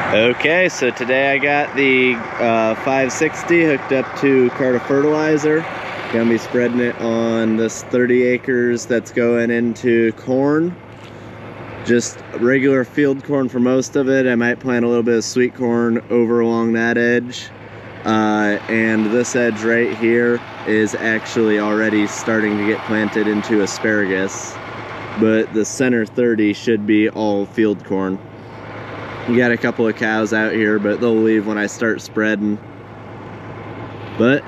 Okay, so today I got the 560 hooked up to a cart of fertilizer. Gonna be spreading it on this 30 acres that's going into corn. Just regular field corn for most of it. I might plant a little bit of sweet corn over along that edge. And this edge right here is actually already starting to get planted into asparagus. But the center 30 should be all field corn. You got a couple of cows out here, but they'll leave when I start spreading. But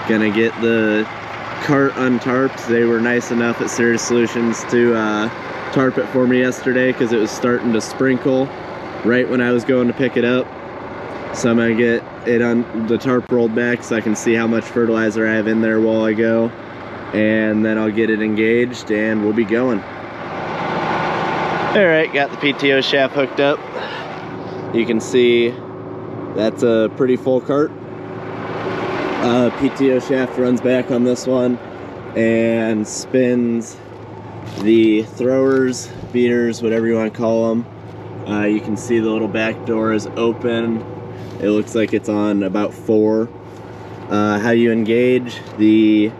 gonna get the cart untarped. They were nice enough at Serious Solutions to tarp it for me yesterday because it was starting to sprinkle right when I was going to pick it up. So I'm gonna get it on the tarp rolled back so I can see how much fertilizer I have in there while I go, and then I'll get it engaged and we'll be going. Alright, got the PTO shaft hooked up. You can see that's a pretty full cart. PTO shaft runs back on this one and spins the throwers, beaters, whatever you want to call them. You can see the little back door is open. It looks like it's on about 4. How you engage the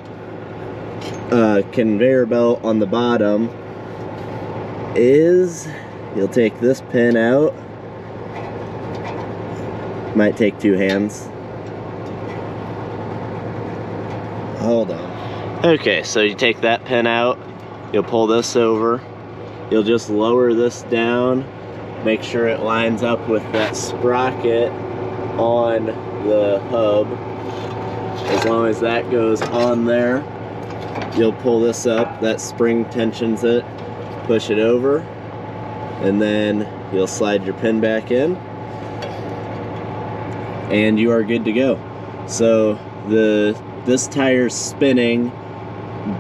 conveyor belt on the bottom is you'll take this pin out. Might take 2 hands. Hold on. Okay, so you take that pin out, you'll pull this over, you'll just lower this down, make sure it lines up with that sprocket on the hub. As long as that goes on there, you'll pull this up, that spring tensions it, push it over, and then you'll slide your pin back in and you are good to go. So this tire spinning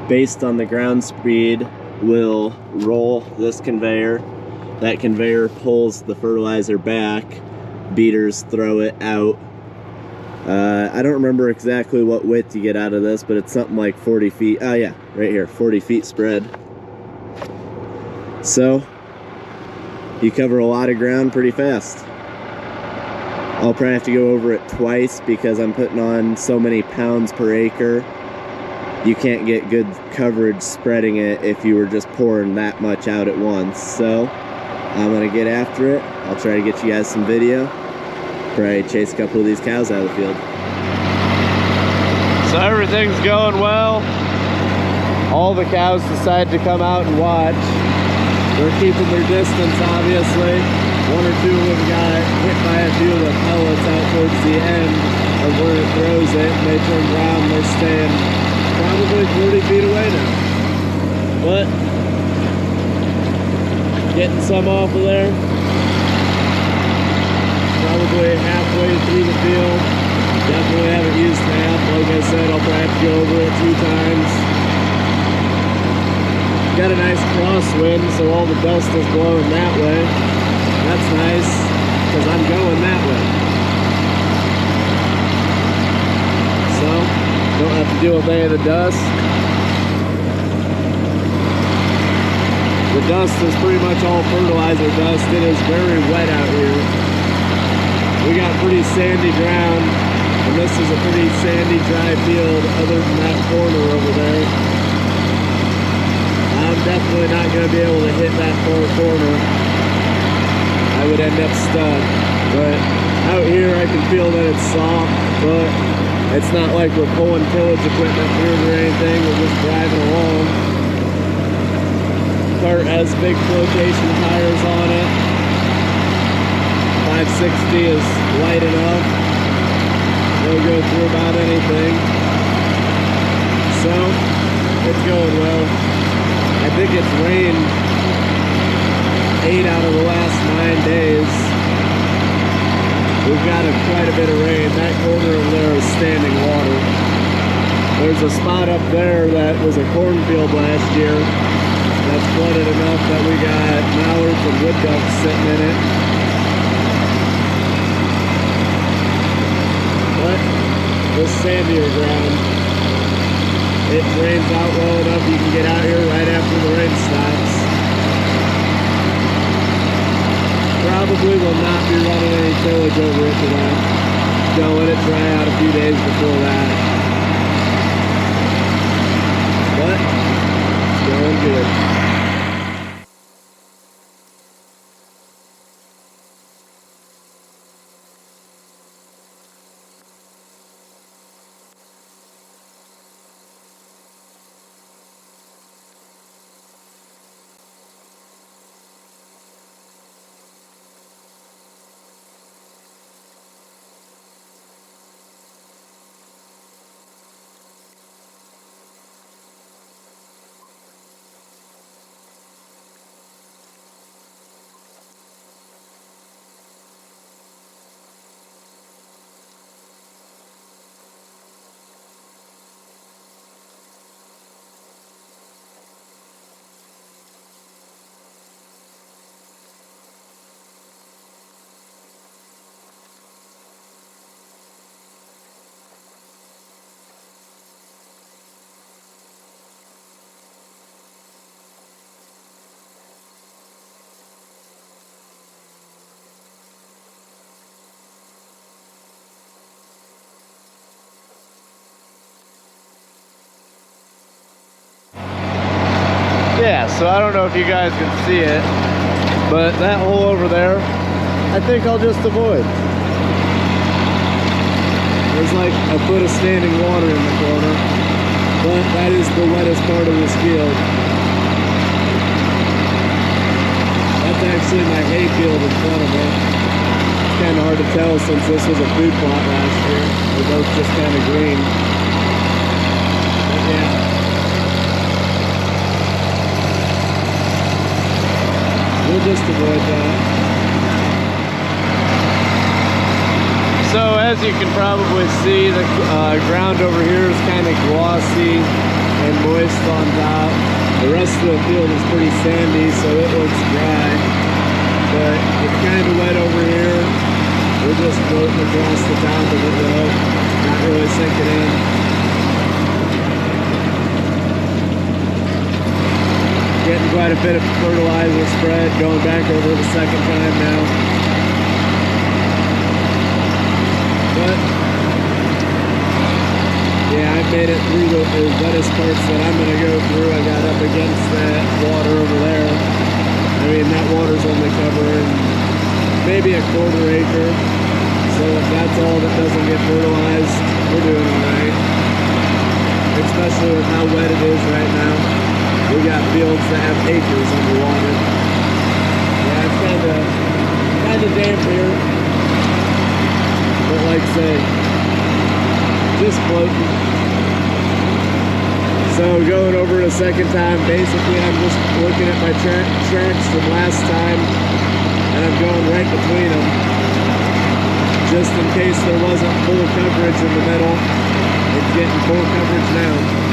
based on the ground speed will roll this conveyor. That conveyor pulls the fertilizer back, beaters throw it out. I don't remember exactly what width you get out of this, but it's something like 40 feet. Oh yeah, right here, 40 feet spread. So you cover a lot of ground pretty fast. I'll probably have to go over it twice because I'm putting on so many pounds per acre. You can't get good coverage spreading it if you were just pouring that much out at once. So I'm gonna get after it. I'll try to get you guys some video. Probably chase a couple of these cows out of the field. So everything's going well. All the cows decide to come out and watch. They're keeping their distance, obviously. 1 or 2 of them got hit by a few of the pellets out towards the end of where it throws it. And they turn around and they're staying probably 40 feet away now. But getting some off of there. Probably halfway through the field. Definitely haven't used half. Like I said, I'll probably have to go over it 2 times. Got a nice crosswind, so all the dust is blowing that way. That's nice, because I'm going that way. So, don't have to deal with any of the dust. The dust is pretty much all fertilizer dust. It is very wet out here. We got pretty sandy ground, and this is a pretty sandy, dry field other than that corner over there. I'm definitely not going to be able to hit that far corner. I would end up stuck. But out here I can feel that it's soft, but it's not like we're pulling tillage equipment through or anything. We're just driving along. Cart has big flotation tires on it. 560 is light enough. They'll go through about anything. So, it's going well. I think it's rained 8 out of the last 9 days. We've got quite a bit of rain. That corner over there is standing water. There's a spot up there that was a cornfield last year that's flooded enough that we got mallards and wood ducks sitting in it. But this sandier ground, it drains out well enough you can get out here right after the rain stops. Probably will not be running any tillage over it today. Gonna let it dry out a few days before that. But it's going good. Yeah, so I don't know if you guys can see it, but that hole over there, I think I'll just avoid. There's like a foot of standing water in the corner, but that is the wettest part of this field. That's actually my hay field in front of it. It's kind of hard to tell since this was a food plot last year. They're both just kind of green. But yeah. We'll just avoid that. So as you can probably see, the ground over here is kind of glossy and moist on top. The rest of the field is pretty sandy, so it looks dry. But it's kind of wet over here. We're just floating across the top of it though, not really sinking in. Getting quite a bit of fertilizer spread, going back over the second time now. But yeah, I made it through the wettest parts that I'm gonna go through. I got up against that water over there. I mean, that water's only covering maybe a quarter acre. So if that's all that doesn't get fertilized, we're doing alright. Especially with how wet it is right now. We got fields that have acres underwater. Yeah, it's kind of damp here. But like I say, just floating. So going over it a second time, basically I'm just looking at my tracks from last time, and I'm going right between them. Just in case there wasn't full coverage in the middle. It's getting full coverage now.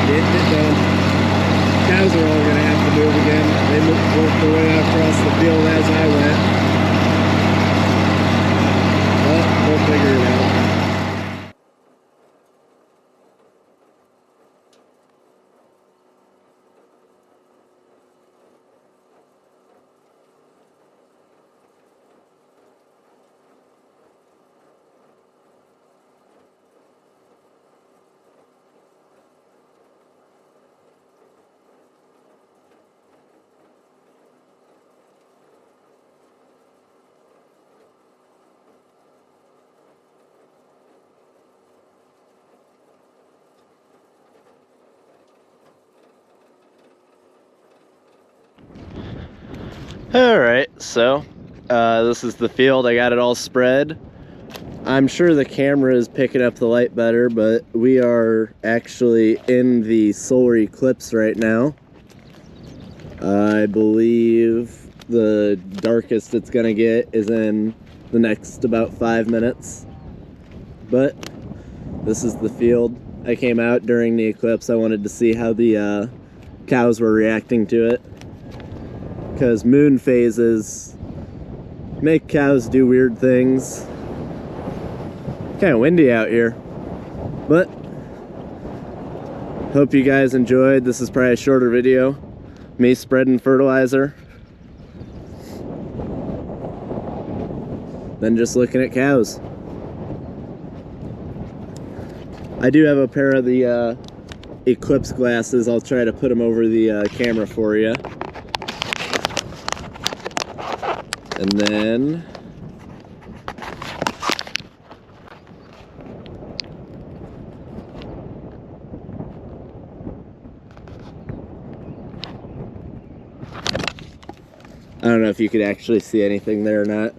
Getting it done. Cows are all going to have to move again. They worked their way across the field as I went. But we'll figure it out. Alright, so this is the field. I got it all spread. I'm sure the camera is picking up the light better, but we are actually in the solar eclipse right now. I believe the darkest it's gonna get is in the next about 5 minutes. But this is the field. I came out during the eclipse. I wanted to see how the cows were reacting to it, because moon phases make cows do weird things. Kind of windy out here, but hope you guys enjoyed. This is probably a shorter video. me spreading fertilizer, than just looking at cows. I do have a pair of the Eclipse glasses. I'll try to put them over the camera for you. And then I don't know if you could actually see anything there or not.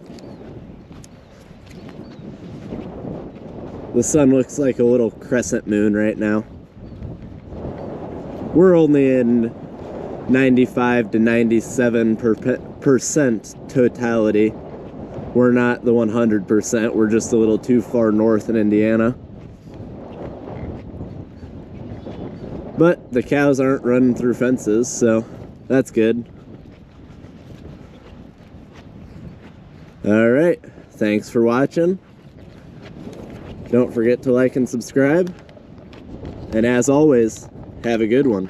The sun looks like a little crescent moon right now. We're only in 95 to 97% totality. We're not the 100%. We're just a little too far north in Indiana. But the cows aren't running through fences, so that's good. Alright, thanks for watching. Don't forget to like and subscribe. And as always, have a good one.